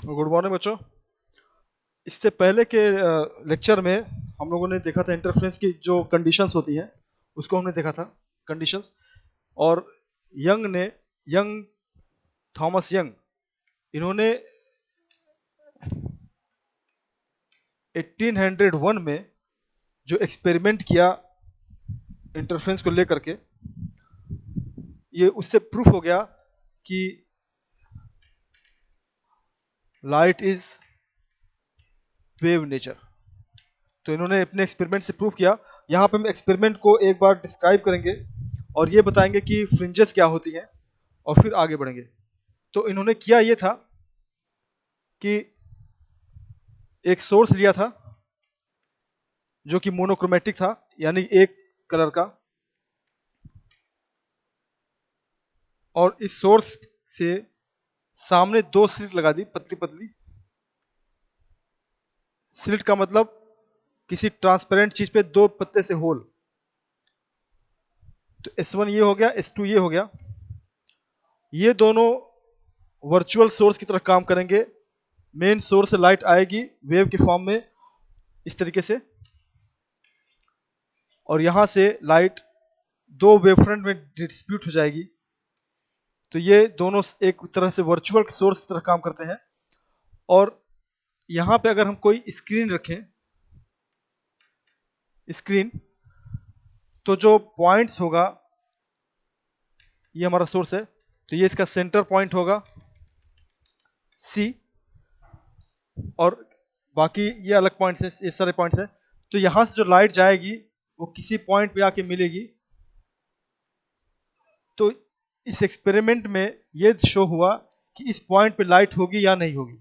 Good morning बच्चों। इससे पहले के लेक्चर में हम लोगों ने देखा था इंटरफेरेंस की जो कंडीशंस होती हैं, उसको हमने देखा था कंडीशंस। और यंग थॉमस यंग, इन्होंने 1801 में जो एक्सपेरिमेंट किया इंटरफेरेंस को लेकर के, ये उससे प्रूफ हो गया कि लाइट इज वेव नेचर। तो इन्होंने अपने एक्सपेरिमेंट से प्रूव किया। यहाँ पे हम एक्सपेरिमेंट को एक बार डिस्क्राइब करेंगे और ये बताएंगे कि फ्रिंजेस क्या होती हैं और फिर आगे बढ़ेंगे। तो इन्होंने किया ये था कि एक सोर्स लिया था जो कि मोनोक्रोमेटिक था, यानी एक कलर का, और इस सोर्स से सामने दो स्लिट लगा दी, पतली पतली। स्लिट का मतलब किसी ट्रांसपेरेंट चीज पे दो पत्ते से होल। तो S1 ये हो गया, S2 ये हो गया। ये दोनों वर्चुअल सोर्स की तरह काम करेंगे। मेन सोर्स से लाइट आएगी वेव के फॉर्म में इस तरीके से, और यहां से लाइट दो वेवफ्रंट में डिस्ट्रीब्यूट हो जाएगी। तो ये दोनों एक तरह से वर्चुअल सोर्स की तरह काम करते हैं। और यहां पे अगर हम कोई स्क्रीन रखें, स्क्रीन, तो जो पॉइंट्स होगा, ये हमारा सोर्स है, तो ये इसका सेंटर पॉइंट होगा C, और बाकी ये अलग पॉइंट्स हैं, ये सारे पॉइंट्स हैं। तो यहां से जो लाइट जाएगी वो किसी पॉइंट पे आके मिलेगी। तो इस एक्सपेरिमेंट में ये शो हुआ कि इस पॉइंट पे लाइट होगी या नहीं होगी,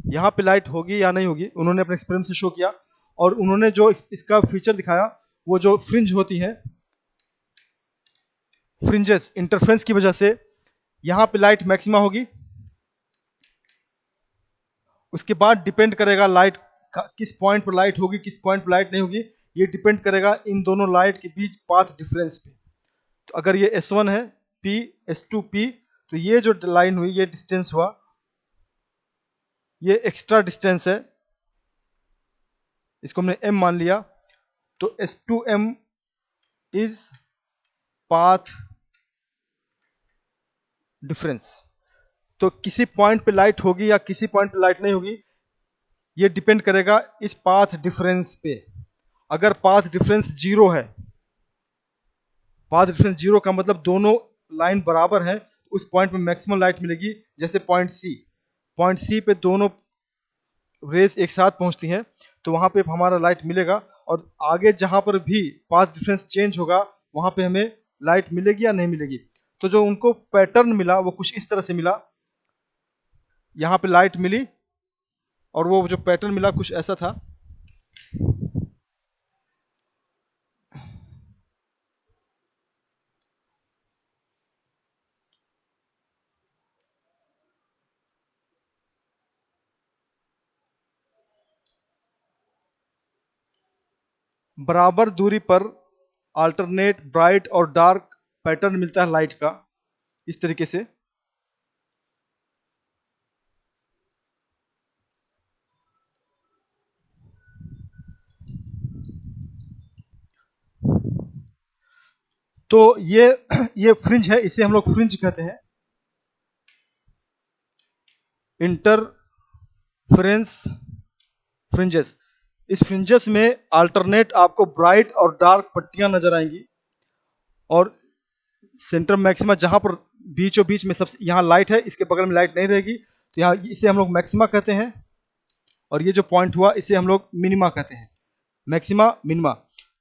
यहाँ पे लाइट होगी या नहीं होगी। उन्होंने अपने एक्सपेरिमेंट से शो किया। और उन्होंने जो इसका फीचर दिखाया, वो जो फ्रिंज होती हैं, फ्रिंजेस, इंटरफेरेंस की वजह से यहाँ पे लाइट मैक्सिमा होगी। उसके बाद डिपेंड करेगा लाइट किस पॉइंट पर लाइट होगी, किस पॉइंट पर लाइट नहीं होगी। ये डिपेंड करेगा इन दोनों लाइट के बीच पाथ डिफरेंस पे। तो अगर ये S1 है, P, S2 P, तो ये जो लाइन हुई, ये डिस्टेंस हुआ, ये एक्स्ट्रा डिस्टेंस है, इसको हमने M मान लिया। तो S2M इज पाथ डिफरेंस। तो किसी पॉइंट पे लाइट होगी या किसी पॉइंट पे लाइट नहीं होगी, ये डिपेंड करेगा इस पाथ डिफरेंस पे। अगर पाथ डिफरेंस जीरो है, पाथ डिफरेंस जीरो का मतलब दोनों लाइन बराबर है, उस पॉइंट पे मैक्सिमम लाइट मिलेगी। जैसे पॉइंट सी पे दोनों रेज एक साथ पहुंचती हैं, तो वहां पे हमारा लाइट मिलेगा। और आगे जहां पर भी पाथ डिफरेंस चेंज होगा, वहां पे हमें लाइट मिलेगी या नहीं मिलेगी। तो जो उनको पैटर्न मिला वो कुछ इस तरह से मिला। यहाँ पे लाइट मिली और वो जो पैटर्न मिला कुछ ऐसा था। बराबर दूरी पर अल्टरनेट ब्राइट और डार्क पैटर्न मिलता है लाइट का, इस तरीके से। तो ये फ्रिंज है, इसे हम लोग फ्रिंज कहते हैं, इंटरफेरेंस फ्रिंजेस। इस फ्रिंजेस में अल्टरनेट आपको ब्राइट और डार्क पट्टियां नजर आएंगी। और सेंटर मैक्सिमा जहां पर बीचों बीच में सबसे यहाँ लाइट है, इसके बगल में लाइट नहीं रहेगी, तो यहाँ इसे हम लोग मैक्सिमा कहते हैं। और ये जो पॉइंट हुआ, इसे हम लोग मिनिमा कहते हैं, मैक्सिमा मिनिमा।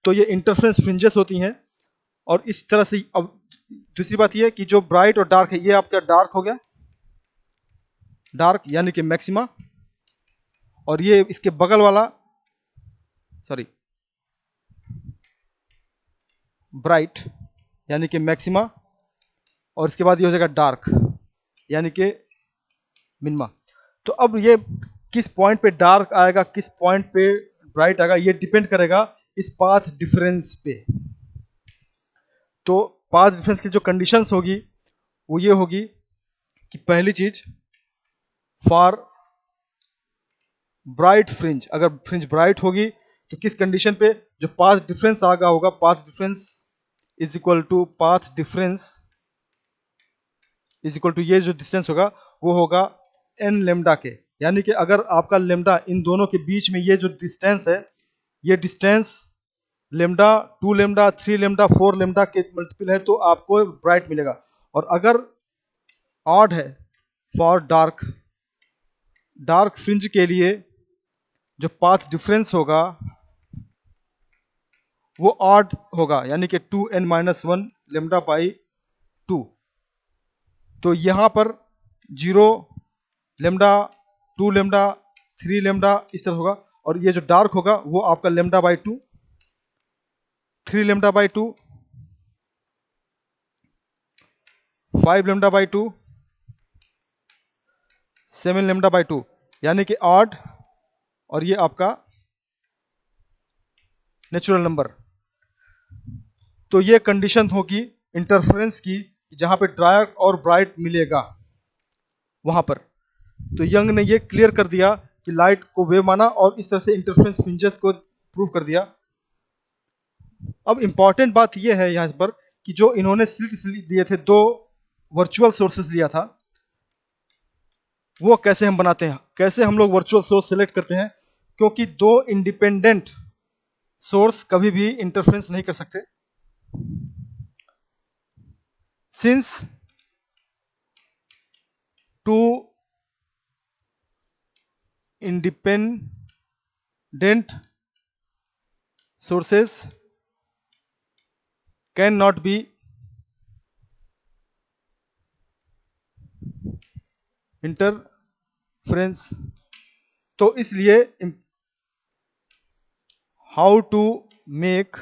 तो ये इंटरफेरेंस फ्रिंजेस होती हैं। और इस तरह से अब दूसरी बात ये है कि जो ब्राइट और डार्क है, ये आपका डार्क हो गया, डार्क यानी कि मैक्सिमा। और ये इसके बगल वाला, सॉरी, ब्राइट यानी कि मैक्सिमा। और इसके बाद ये हो जाएगा डार्क यानी कि मिनिमा। तो अब ये किस पॉइंट पे डार्क आएगा, किस पॉइंट पे ब्राइट आएगा, ये डिपेंड करेगा इस पाथ डिफरेंस पे। तो पाथ डिफरेंस की जो कंडीशंस होगी वो ये होगी कि पहली चीज, फॉर ब्राइट फ्रिंज, अगर फ्रिंज ब्राइट होगी तो किस कंडीशन पे, जो पाथ डिफरेंस आगा होगा, path difference is equal to path difference is equal to ये जो डिस्टेंस होगा वो होगा एन लेमडा के। यानी कि अगर आपका लेमडा इन दोनों के बीच में ये जो डिस्टेंस है, ये distance lambda 2 lambda 3 lambda 4 lambda के मल्टीपल है तो आपको ब्राइट मिलेगा। और अगर ऑड है फॉर डार्क, डार्क फ्रिंज के लिए जो पाथ डिफरेंस होगा वो ऑड होगा, यानी कि 2n-1 लेमडा बाई 2। तो यहाँ पर 0 लेमडा 2 लेमडा 3 लेमडा इस तरह होगा, और ये जो डार्क होगा वो आपका lambda by 2 3 lambda by 2 5 lambda by 2 7 lambda by 2, यानी कि ऑड, और ये आपका नेचुरल नंबर। तो ये कंडीशन होगी इंटरफेरेंस की, जहां पे डार्क और ब्राइट मिलेगा वहां पर। तो यंग ने ये क्लियर कर दिया कि लाइट को वेव माना और इस तरह से इंटरफेरेंस फ्रिंजेस को प्रूव कर दिया। अब इंपॉर्टेंट बात यह है यहाँ पर कि जो इन्होंने स्लिट लिए थे, दो वर्चुअल सोर्सेस लिया था, वो कैसे हम बनाते हैं, कैसे हम लोग वर्चुअल सोर्स सेलेक्ट करते हैं, क्योंकि दो इंडिपेंडेंट सोर्स कभी भी इंटरफेरेंस नहीं कर सकते। Since two independent sources cannot be interference, तो इसलिए how to make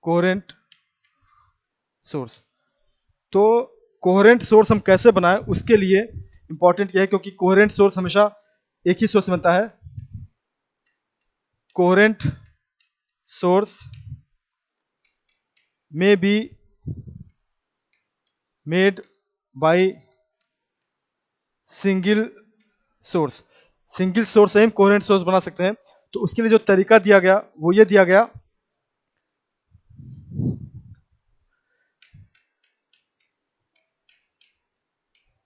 coherent source. तो कोहेरेंट सोर्स हम कैसे बनाएं, उसके लिए इंपॉर्टेंट यह है, क्योंकि कोहेरेंट सोर्स हमेशा एक ही सोर्स बनता है। Coherent source may be made by single source. Single source से हम कोहेरेंट सोर्स बना सकते हैं। तो उसके लिए जो तरीका दिया गया वो ये दिया गया,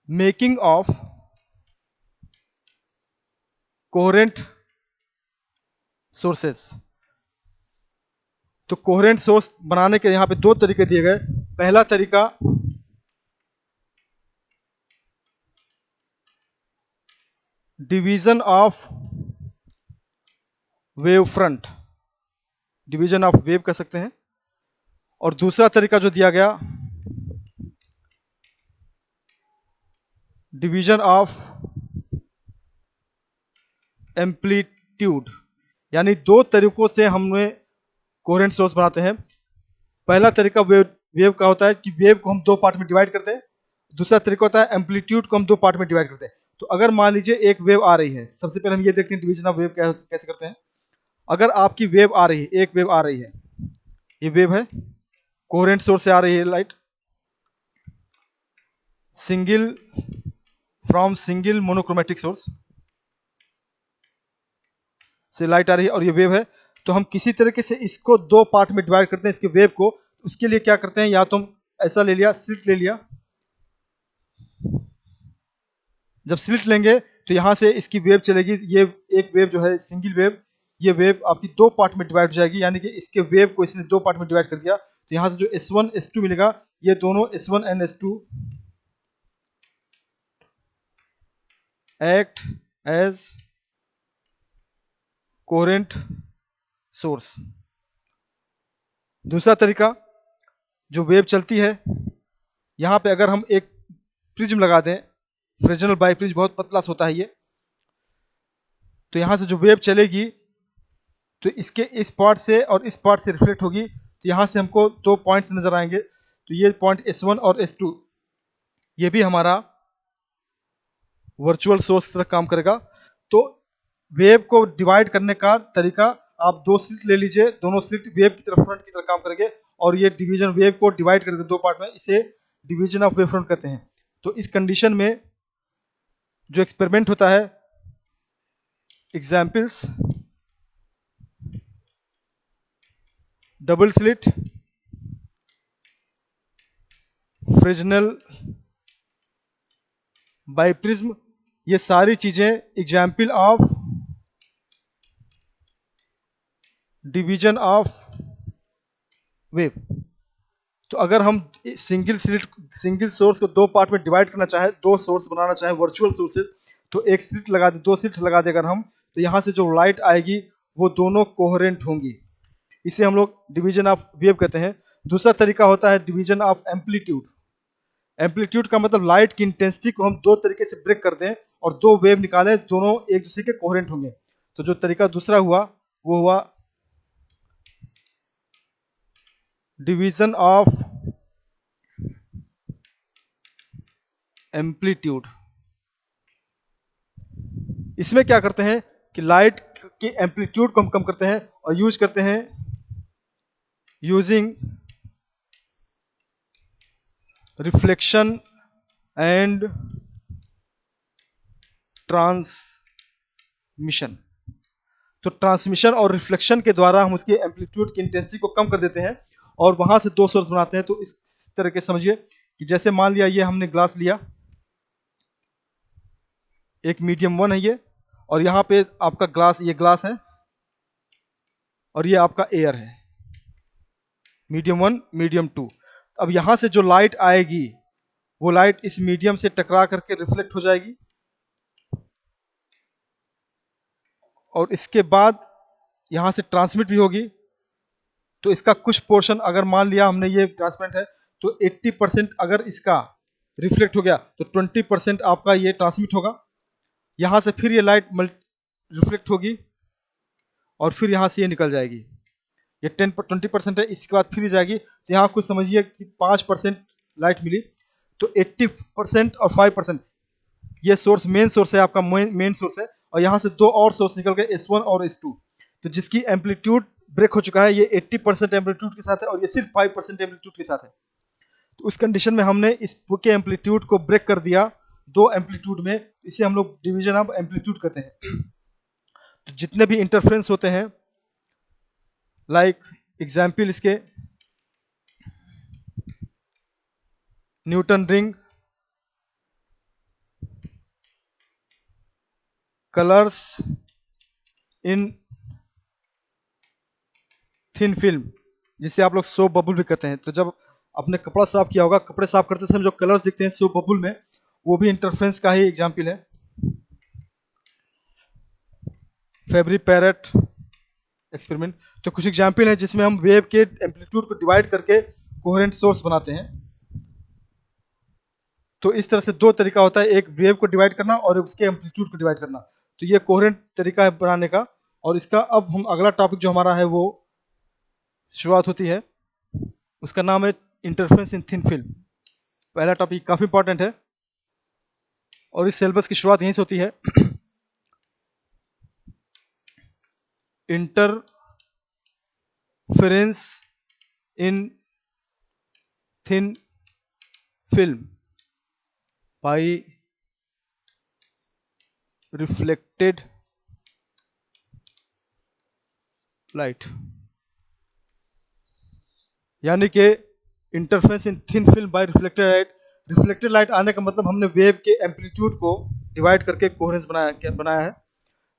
मेकिंग ऑफ कोहेरेंट सोर्सेस। तो कोहेरेंट सोर्स बनाने के यहां पे दो तरीके दिए गए। पहला तरीका division of wave front, division of wave कह सकते हैं। और दूसरा तरीका जो दिया गया, डिवीजन ऑफ एम्पलीट्यूड। यानी दो तरीकों से हमने कोहेरेंट सोर्स बनाते हैं। पहला तरीका वेव का होता है कि वेव को हम दो पार्ट में डिवाइड करते हैं। दूसरा तरीका होता है एम्पलीट्यूड को हम दो पार्ट में डिवाइड करते हैं। तो अगर मान लीजिए एक वेव आ रही है, सबसे पहले हम ये देखते हैं डिवीजन ऑफ वेव कैसे करते हैं। अगर आपकी वेव आ रही है, एक वेव आ रही है, ये वेव है, कोहेरेंट सोर्स से आ रही है light, single from single monochromatic source से लाइट आ रही है और ये वेव है। तो हम किसी तरीके से इसको दो पार्ट में डिवाइड करते हैं, इसके वेव को। उसके लिए क्या करते हैं, या तो हम ऐसा ले लिया, स्लिट ले लिया। जब स्लिट लेंगे तो यहां से इसकी वेव चलेगी, ये एक वेव जो है सिंगल वेव, ये वेव आपकी दो पार्ट में डिवाइड हो जाएगी। यानी कि इसके वेव को इसने दो पार्ट में डिवाइड कर दिया। तो यहां से जो S1 S2 मिलेगा, ये दोनों S1 and S2 act as coherent source. दूसरा तरीका, जो वेव चलती है, यहां पे अगर हम एक प्रिज्म लगा दें, फ्रेजनल बाइप्रिज्म, बहुत पतला सा होता है ये, तो यहां से जो वेव चलेगी तो इसके इस पार्ट से और इस पार्ट से रिफ्लेक्ट होगी। तो यहां से हमको दो पॉइंट्स नजर आएंगे। तो ये पॉइंट S1 और S2, ये भी हमारा वर्चुअल सोर्स की तरह काम करेगा। तो वेव को डिवाइड करने का तरीका, आप दो स्लिट ले लीजिए, दोनों स्लिट वेव की तरफ फ्रंट की तरफ काम करेंगे, और ये डिवीजन वेव को डिवाइड करके दो पार्ट में, इसे डिवीजन ऑफ वेव फ्रंट कहते हैं। तो इस कंडीशन में जो एक्सपेरिमेंट होता है, examples, double slit, Fresnel, biprism, ये सारी चीजें example of division of wave. तो अगर हम सिंगल सोर्स को दो पार्ट में डिवाइड करना चाहे, दो सोर्स बनाना चाहे वर्चुअल सोर्सेज, तो एक स्लिट लगा दे, दो स्लिट लगा दे अगर हम, तो यहाँ से जो लाइट आएगी वो दोनों कोहेरेंट होंगी। इसे हम लोग डिवीजन ऑफ वेव कहते हैं। दूसरा तरीका होता है डिवीजन ऑफ एम्पलीट्यूड। एम्पलीट्यूड का मतलब लाइट की इंटेंसिटी को हम दो तरीके से ब्रेक कर दें और दो वेव निकालें, दोनों एक दूसरे के कोहेरेंट होंगे। तो जो तरीका दूसरा हुआ वो हुआ डिवीजन ऑफ एम्पलीट्यूड। इसमें क्या करते हैं कि लाइट के एम्पलीट्यूड को हम कम करते हैं और यूज करते हैं यूजिंग रिफ्लेक्शन एंड ट्रांसमिशन। तो ट्रांसमिशन और रिफ्लेक्शन के द्वारा हम उसके एम्पलीट्यूड की इंटेंसिटी को कम कर देते हैं और वहां से दो सोर्स बनाते हैं। तो इस तरह के समझिए कि जैसे मान लिया ये हमने ग्लास लिया, एक मीडियम 1 है ये, और यहाँ पे आपका ग्लास, ये ग्लास है और ये आपका एयर है, मीडियम 1 मीडियम 2। अब यहाँ से जो लाइट आएगी वो लाइट इस मीडियम से टकरा करके रिफ्लेक्ट हो जाएगी और इसके बाद यहाँ से ट्रांसमिट भी होगी। तो इसका कुछ पोर्शन, अगर मान लिया हमने ये ट्रांसपेरेंट है, तो 80% अगर इसका रिफ्लेक्ट हो गया तो 20% आपका ये ट्रांसमिट होगा। यहाँ से फिर ये लाइट रिफ्लेक्ट होगी और फिर यहाँ से ये निकल जाएगी। ये 20% है, इसके बाद फिर जाएगी। तो यहाँ कुछ समझिए कि 5% लाइट मिली। तो 80% और 5%, ये सोर्स मेन सोर्स है, आपका मेन सोर्स है, और यहाँ से दो और सोर्स निकल गए, S1 और S2। तो जिसकी एम्पलीट्यूड ब्रेक हो चुका है, ये 80% एम्पलीट्यूड के साथ है और ये सिर्फ 5% एम्पलीट्यूड के साथ है। तो उस कंडीशन में हमने इस के एम्पलीट्यूड को ब्रेक कर दिया दो एम्पलीट्यूड में। इसे हम लोग डिवीजन ऑफ एम्पलीट्यूड कहते हैं। तो जितने भी इंटरफ्रेंस होते हैं, लाइक एग्जाम्पल इसके न्यूटन रिंग, कलर्स इन थिन फिल्म, जिसे आप लोग सोप बबल भी कहते हैं। तो जब आपने कपड़ा साफ किया होगा, कपड़े साफ करते समय जो कलर्स दिखते हैं सोप बबल में, वो भी इंटरफ्रेंस का ही एग्जाम्पल है। फेब्री पैरेट एक्सपेरिमेंट। तो कुछ एग्जाम्पल है जिसमें हम वेव के एम्पलीट्यूड को डिवाइड करके कोहेरेंट सोर्स बनाते हैं। तो इस तरह से दो तरीका होता है, एक वेव को डिवाइड करना और उसके एम्पलीट्यूड को डिवाइड करना। तो ये कोहेरेंट तरीका है बनाने का। और इसका अब हम अगला टॉपिक जो हमारा है वो शुरुआत होती है, उसका नाम है इंटरफेरेंस इन थिन फिल्म। पहला टॉपिक काफी इंपॉर्टेंट है और इस सिलेबस की शुरुआत यहीं से होती है। इंटरफेरेंस इन thin film bye reflected light. यानी कि इंटरफेरेंस इन thin film bye reflected light. Reflected light आने का मतलब हमने वेव के एम्पलीट्यूड को डिवाइड करके कोहेरेंस बनाया है।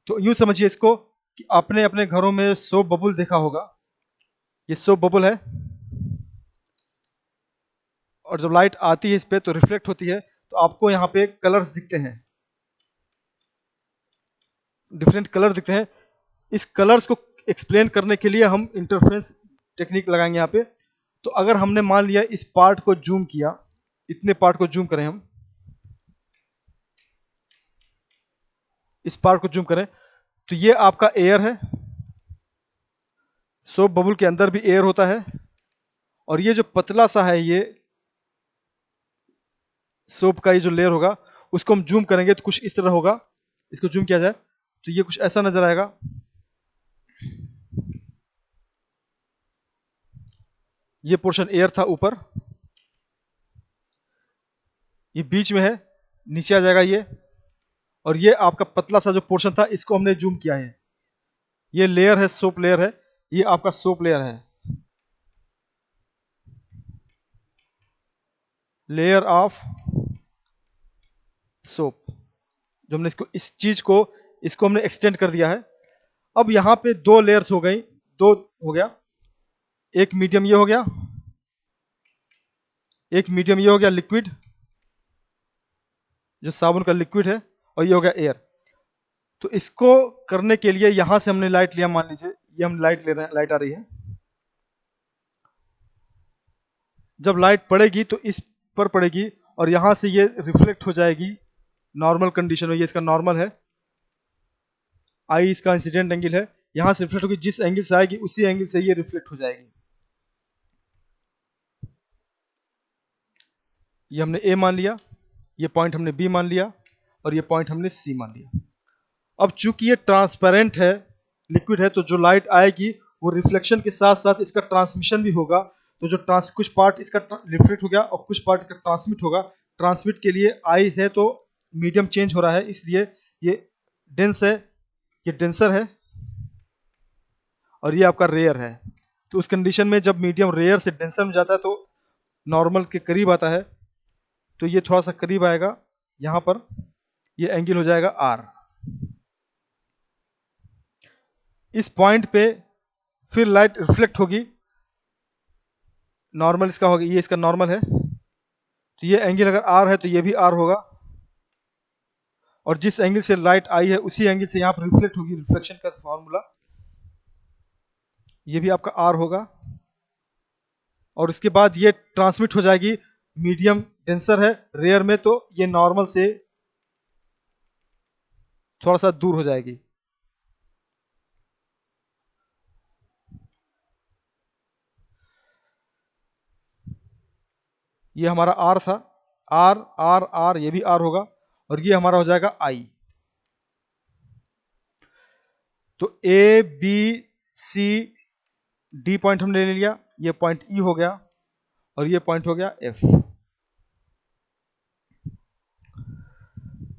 तो यूं समझिए इसको कि आपने अपने घरों में सोप बबल देखा होगा। ये सोप बबल है और जब लाइट आती है इस पे तो रिफ्लेक्ट होती है, तो आपको यहाँ पे कलर्स दिखते हैं, डिफरेंट कलर दिखते हैं। इस कलर्स को एक्सप्लेन करने के लिए हम इंटरफेरेंस टेक्निक लगाएंगे यहाँ पे। तो अगर हमने मान लिया इस पार्ट को जूम किया, इतने पार्ट को जूम करें हम, इस पार्ट को जूम करें, तो ये आपका एयर है। सोप बबल के अंदर भी एयर होता है और ये जो पतला सा है, ये सोप का ये जो लेयर होगा, उसको हम जूम करेंगे तो कुछ इस तरह होगा। इसको जूम किया जाए तो ये कुछ ऐसा नजर आएगा। ये पोर्शन एयर था ऊपर, ये बीच में है, नीचे आ जाएगा ये, और ये आपका पतला सा जो पोर्शन था इसको हमने जूम किया है, ये लेयर है, सोप लेयर है, ये आपका सोप लेयर है, लेयर ऑफ सोप, जो हमने इसको इस चीज को इसको हमने एक्सटेंड कर दिया है। अब यहां पे दो लेयर्स हो गई, दो हो गया, एक मीडियम ये हो गया, एक मीडियम ये हो गया लिक्विड, जो साबुन का लिक्विड है, और ये हो गया एयर। तो इसको करने के लिए यहां से हमने लाइट लिया, मान लीजिए ये हम लाइट ले रहे हैं, लाइट आ रही है, जब लाइट पड़ेगी तो इस पर पड़ेगी और यहां से ये रिफ्लेक्ट हो जाएगी नॉर्मल कंडीशन में, ये इसका नॉर्मल है, आई इसका इंसिडेंट एंगल है, यहां से रिफ्लेक्ट होगी, जिस एंगल से आएगी उसी एंगल से ये रिफ्लेक्ट हो जाएगी। ये हमने ए मान लिया, ये पॉइंट हमने बी मान लिया, और ये पॉइंट हमने सी मान लिया। अब चूंकि ये ट्रांसपेरेंट है, लिक्विड है, तो जो लाइट आएगी वो रिफ्लेक्शन के साथ साथ इसका ट्रांसमिशन भी होगा। तो जो कुछ पार्ट इसका रिफ्लेक्ट हो गया और कुछ पार्ट इसका ट्रांसमिट होगा। ट्रांसमिट के लिए आई है तो मीडियम चेंज हो रहा है, इसलिए ये डेंस है, ये डेंसर है, और ये आपका रेयर है। तो उस कंडीशन में जब मीडियम रेयर से डेंसर में जाता है तो नॉर्मल के करीब आता है, तो ये थोड़ा सा करीब आएगा, यहां पर ये एंगल हो जाएगा आर। इस पॉइंट पे फिर लाइट रिफ्लेक्ट होगी, नॉर्मल इसका होगा, ये इसका नॉर्मल है, तो ये एंगल अगर आर है तो ये भी आर होगा, और जिस एंगल से लाइट आई है उसी एंगल से यहां पर रिफ्लेक्ट होगी, रिफ्लेक्शन का फॉर्मूला ये भी आपका आर होगा। और उसके बाद ये ट्रांसमिट हो जाएगी, मीडियम डेंसर है, रेयर में तो ये नॉर्मल से थोड़ा सा दूर हो जाएगी। ये हमारा आर था, आर आर आर, ये भी आर होगा, और ये हमारा हो जाएगा आई। तो A B C D point हमने ले लिया, ये पॉइंट ई हो गया, और ये पॉइंट हो गया एफ।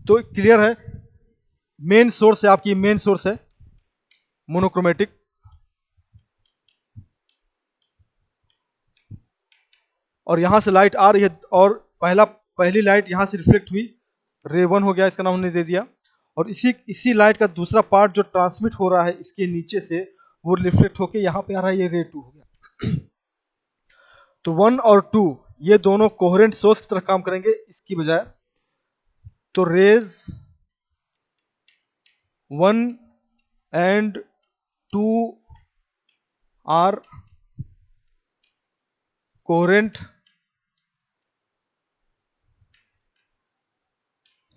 तो क्लियर है, मेन सोर्स है आपकी, मेन सोर्स है मोनोक्रोमेटिक, और यहां से लाइट आ रही है, और पहली लाइट यहां से रिफ्लेक्ट हुई, रे 1 हो गया, इसका नाम हमने दे दिया। और इसी लाइट का दूसरा पार्ट जो ट्रांसमिट हो रहा है इसके नीचे से, वो रिफ्लेक्ट होके यहां पे आ रहा है, ये रे 2 हो गया। तो 1 और 2 ये दोनों कोहेरेंट सोर्स की तरह काम करेंगे इसकी बजाय। तो rays 1 and 2 are coherent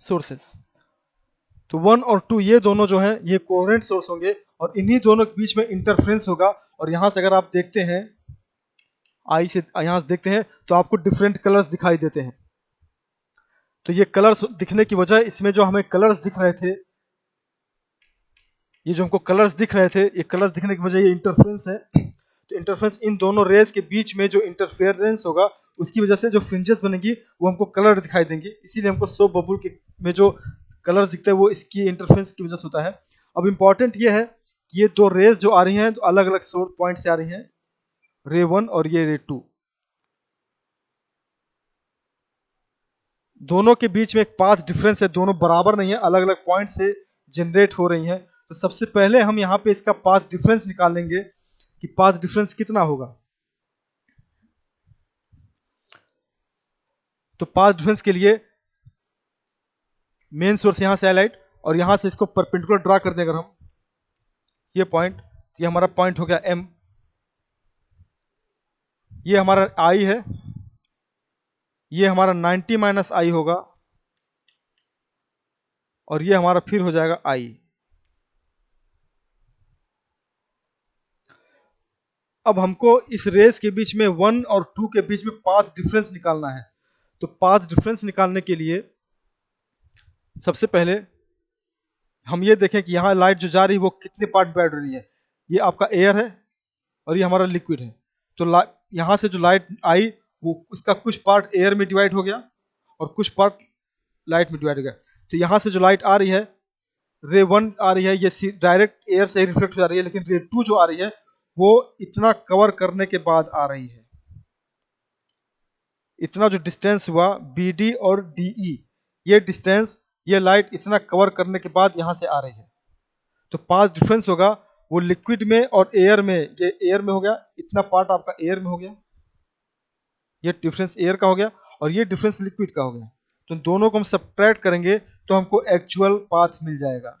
sources. तो 1 और 2 ये दोनों जो है ये कोहेरेंट सोर्स होंगे, और इन्हीं दोनों के बीच में इंटरफ्रेंस होगा। और यहां से अगर आप देखते हैं, आई से यहां से देखते हैं तो आपको डिफरेंट कलर्स दिखाई देते हैं। तो ये कलर्स दिखने की वजह, इसमें जो हमें कलर्स दिख रहे थे, ये जो हमको कलर्स दिख रहे थे, ये कलर्स दिखने की वजह ये इंटरफ्रेंस है। तो इंटरफ्रेंस इन दोनों रेज के बीच में जो इंटरफेरेंस होगा उसकी वजह से जो फ्रिंजेस बनेंगी वो हमको कलर दिखाई देंगी, इसीलिए हमको सोप बबुल के में जो कलर दिखता है वो इसकी इंटरफेरेंस की वजह से होता है। अब इंपॉर्टेंट ये है कि ये दो रेज जो आ रही हैं तो अलग अलग सोर्स पॉइंट से आ रही हैं, रे 1 और ये रे 2, दोनों के बीच में एक पाथ डिफरेंस है, दोनों बराबर नहीं है, अलग अलग पॉइंट से जनरेट हो रही हैं। तो सबसे पहले हम यहाँ पे इसका पाथ डिफरेंस निकालेंगे कि पाथ डिफरेंस कितना होगा। तो पाथ डिफरेंस के लिए मेन सोर्स यहां से है लाइट, और यहां से इसको परपेंडिकुलर ड्रा कर दें अगर हम, ये पॉइंट, ये हमारा पॉइंट हो गया एम, ये हमारा आई है, ये हमारा 90 माइनस आई होगा, और ये हमारा फिर हो जाएगा आई। अब हमको इस रेस के बीच में 1 और 2 के बीच में पाथ डिफरेंस निकालना है। तो पाथ डिफरेंस निकालने के लिए सबसे पहले हम ये देखें कि यहाँ लाइट जो जा रही है वो कितने पार्ट बैठ रही है। ये आपका एयर है और ये हमारा लिक्विड है। तो यहाँ से जो लाइट आई वो उसका कुछ पार्ट एयर में डिवाइड हो गया और कुछ पार्ट लाइट में डिवाइड हो गया। तो यहाँ से जो लाइट आ रही है, रे 1 आ रही है, ये डायरेक्ट एयर से रिफ्लेक्ट हो जा रही है, लेकिन रे 2 जो आ रही है वो इतना कवर करने के बाद आ रही है। इतना जो डिस्टेंस हुआ बी डी और डी ई, ये डिस्टेंस, ये लाइट इतना कवर करने के बाद यहाँ से आ रही है। तो पाथ डिफरेंस होगा वो लिक्विड में और एयर में, ये एयर में हो गया, इतना पार्ट आपका एयर में हो गया, ये डिफरेंस एयर का हो गया, और ये डिफरेंस लिक्विड का हो गया। तो दोनों को हम सब्ट्रैक्ट करेंगे तो हमको एक्चुअल पाथ मिल जाएगा।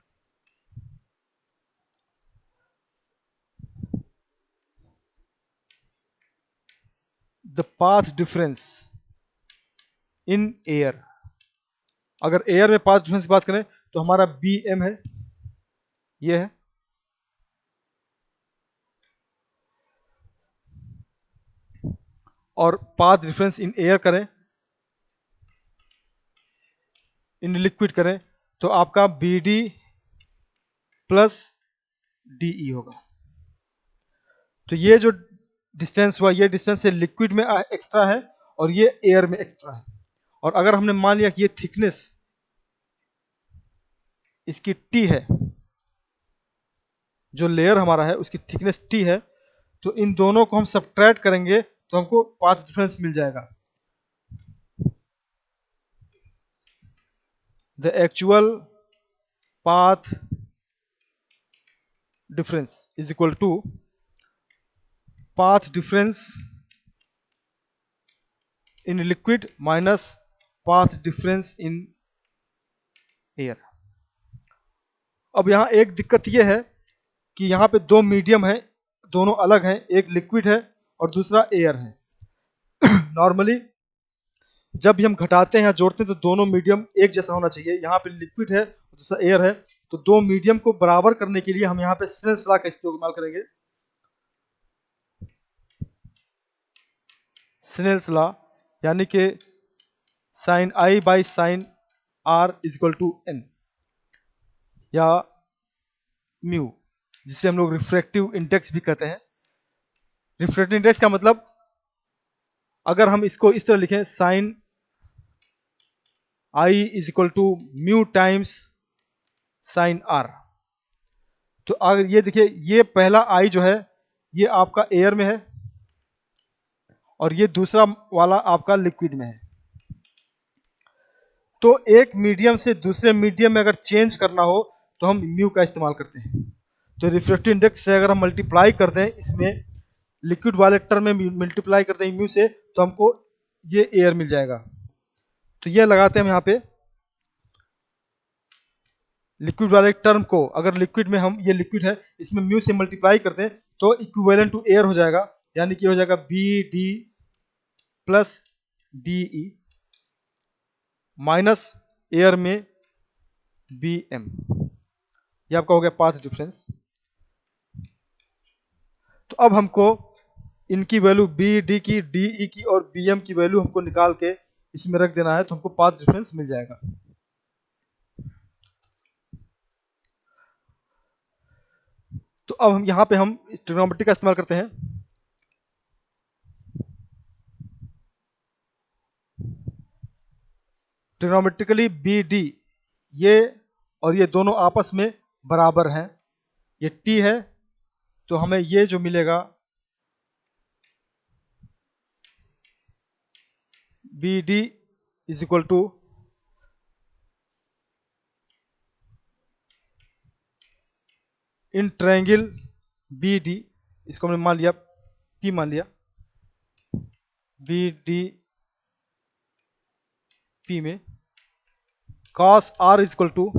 The path difference in air, अगर एयर में पाथ डिफरेंस की बात करें तो हमारा बी एम है, ये है, और पाथ डिफरेंस इन एयर करें, इन लिक्विड करें, तो आपका B D plus D E होगा। तो ये जो डिस्टेंस हुआ, ये डिस्टेंस है लिक्विड में एक्स्ट्रा है और ये एयर में एक्स्ट्रा है। और अगर हमने मान लिया कि ये थिकनेस इसकी टी है, जो लेयर हमारा है उसकी थिकनेस टी है, तो इन दोनों को हम सब्ट्रैक्ट करेंगे तो हमको पाथ डिफरेंस मिल जाएगा। The actual path difference is equal to path difference in liquid minus path difference in air. अब यहाँ एक दिक्कत ये है कि यहाँ पे दो मीडियम है, दोनों अलग हैं, एक लिक्विड है और दूसरा एयर है। नॉर्मली जब भी हम घटाते हैं या जोड़ते हैं तो दोनों मीडियम एक जैसा होना चाहिए। यहाँ पे लिक्विड है दूसरा एयर है, तो दो मीडियम को बराबर करने के लिए हम यहाँ पे स्नेल्स लॉ का इस्तेमाल करेंगे। स्नेल्स लॉ यानी कि sine i by sine r is equal to n, या म्यू, जिसे हम लोग रिफ्रैक्टिव इंडेक्स भी कहते हैं। रिफ्रैक्टिव इंडेक्स का मतलब, अगर हम इसको इस तरह लिखें, sine i is equal to mu times sine r, तो अगर ये देखिए, ये पहला आई जो है ये आपका एयर में है और ये दूसरा वाला आपका लिक्विड में है। तो एक मीडियम से दूसरे मीडियम में अगर चेंज करना हो तो हम म्यू का इस्तेमाल करते हैं। तो रिफ्रैक्टिव इंडेक्स से अगर हम मल्टीप्लाई करते हैं, इसमें लिक्विड वाले टर्म में मल्टीप्लाई करते हैं म्यू से, तो हमको ये एयर मिल जाएगा। तो ये लगाते हैं हम यहाँ पे लिक्विड वाले टर्म को, अगर लिक्विड में हम, ये लिक्विड है, इसमें म्यू से मल्टीप्लाई करते हैं तो इक्विवेलेंट टू एयर हो जाएगा, यानी कि हो जाएगा B D plus D E minus air में बी एम। ये आपका हो गया पाथ डिफरेंस। तो अब हमको इनकी वैल्यू बी डी की, डी ई की और बी एम की वैल्यू हमको निकाल के इसमें रख देना है, तो हमको पाथ डिफरेंस मिल जाएगा। तो अब हम यहाँ पे हम ट्रिग्नोमेट्री का इस्तेमाल करते हैं। ट्रिग्नोमेट्रिकली बी डी, ये और ये दोनों आपस में बराबर हैं, ये टी है, तो हमें ये जो मिलेगा B D is equal to in triangle B D, इसको हमने मान लिया पी, मान लिया बी डी पी में cos r is equal to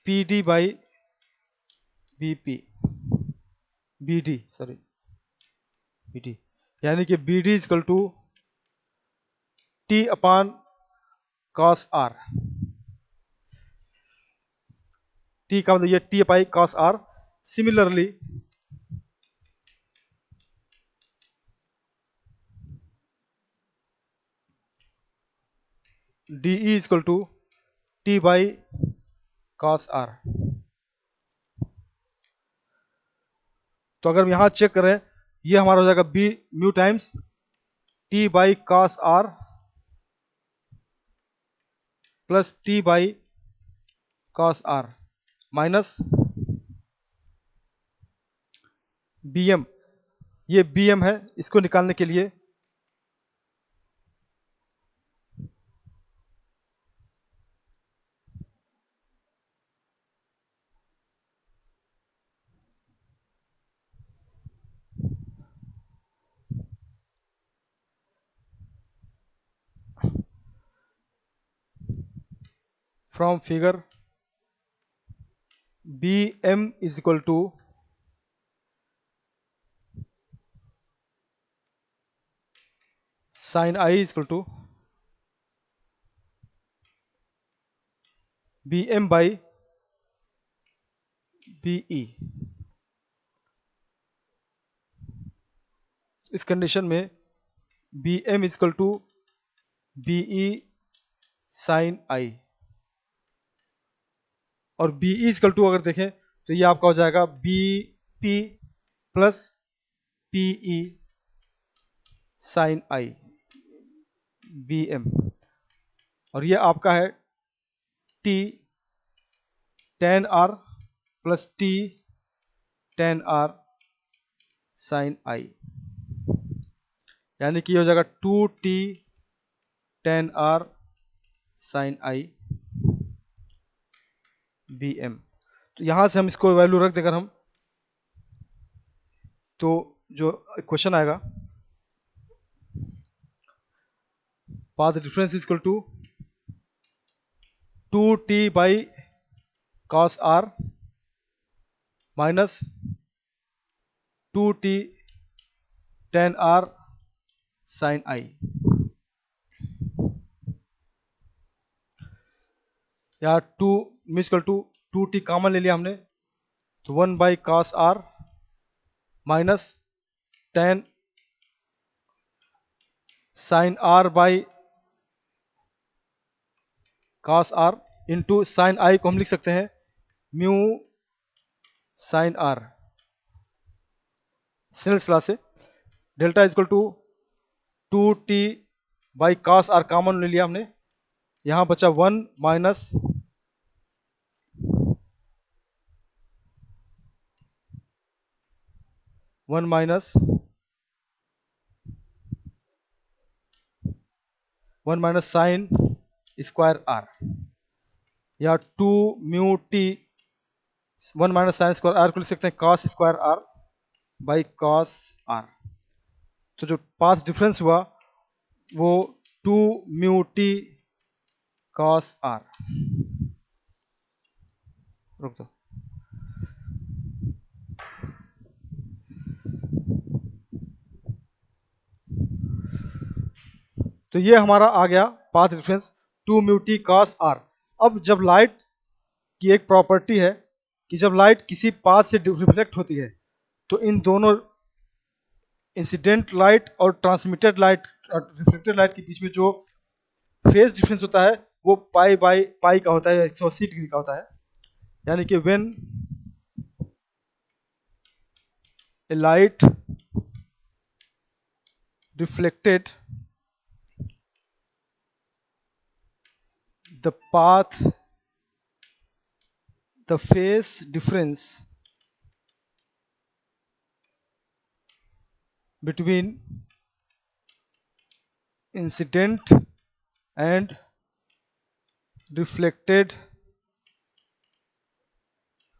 P D by B P, B D sorry B D, यानी कि B D is equal to T upon cos r। T का मतलब ये T upon cos r। Similarly D E is equal to T by cos r। तो अगर हम यहां check करें, ये हमारा हो जाएगा B mu times T by cos r plus T by cos r minus bm। ये bm है, इसको निकालने के लिए from figure bm is equal to sin i is equal to bm by be। इस कंडीशन में bm is equal to be sin i और be is equal to अगर देखें तो ये आपका हो जाएगा bp plus pe sin i bm और ये आपका है t tan r plus t tan r sin i, यानी कि ये हो जाएगा 2t tan r sin i bm। तो यहां से हम इसको वैल्यू रख देकर हम तो जो क्वेश्चन आएगा path difference is equal to 2t by cos r minus 2t tan r sin i। या 2 इक्वल टू 2t कॉमन ले लिया हमने तो 1 by cos r minus tan sin r by cos r into sin i को हम लिख सकते हैं mu sin r Snell's law से। Delta equal to 2t by cos r common ले लिया हमने, यहां बचा 1 minus 1 minus 1 minus sine square R या 2 mu T 1 minus sine square R को लिख सकते हैं cos square R by cos R. तो जो पाथ डिफरेंस हुआ वो 2 म्यू टी कॉस आर। रुक दो। तो ये हमारा आ गया path difference 2 mu t cos r. अब जब लाइट की एक प्रॉपर्टी है कि जब लाइट किसी पाथ से रिफ्लेक्ट होती है तो इन दोनों इंसिडेंट लाइट और ट्रांसमिटेड लाइट रिफ्लेक्टेड लाइट के बीच में जो फेज डिफरेंस होता है वो पाई बाई पाई का होता है, 180 डिग्री का होता है। यानी कि when A light reflected the path the phase difference between incident and reflected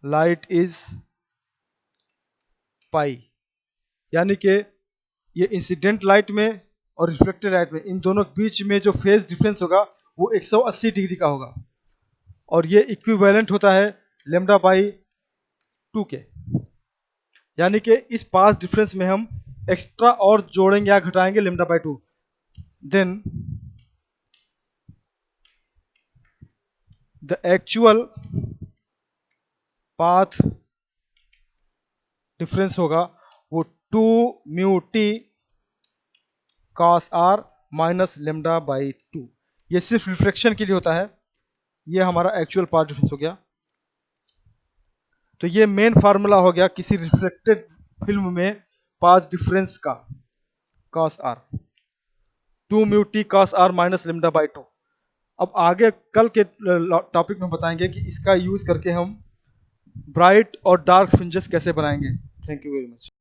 light is पाई। यानी कि ये इंसिडेंट लाइट में और रिफ्लेक्टेड लाइट में इन दोनों के बीच में जो फेज डिफरेंस होगा वो 180 डिग्री का होगा और ये इक्विवेलेंट होता है लेमडा बाई 2 के। यानी कि इस पाथ डिफरेंस में हम एक्स्ट्रा और जोड़ेंगे या घटाएंगे lambda by 2, then the actual path difference होगा वो 2 mu t cos r minus lambda by 2। ये सिर्फ रिफ्लेक्शन के लिए होता है। ये हमारा एक्चुअल पाथ डिफरेंस हो गया। तो ये मेन फार्मूला हो गया किसी रिफ्लेक्टेड फिल्म में पाथ डिफरेंस का, cos r, 2 mu T cos r minus lambda by 2। अब आगे कल के टॉपिक में बताएंगे कि इसका यूज करके हम ब्राइट और डार्क फ्रिंजेस कैसे बनाएंगे। Thank you very much.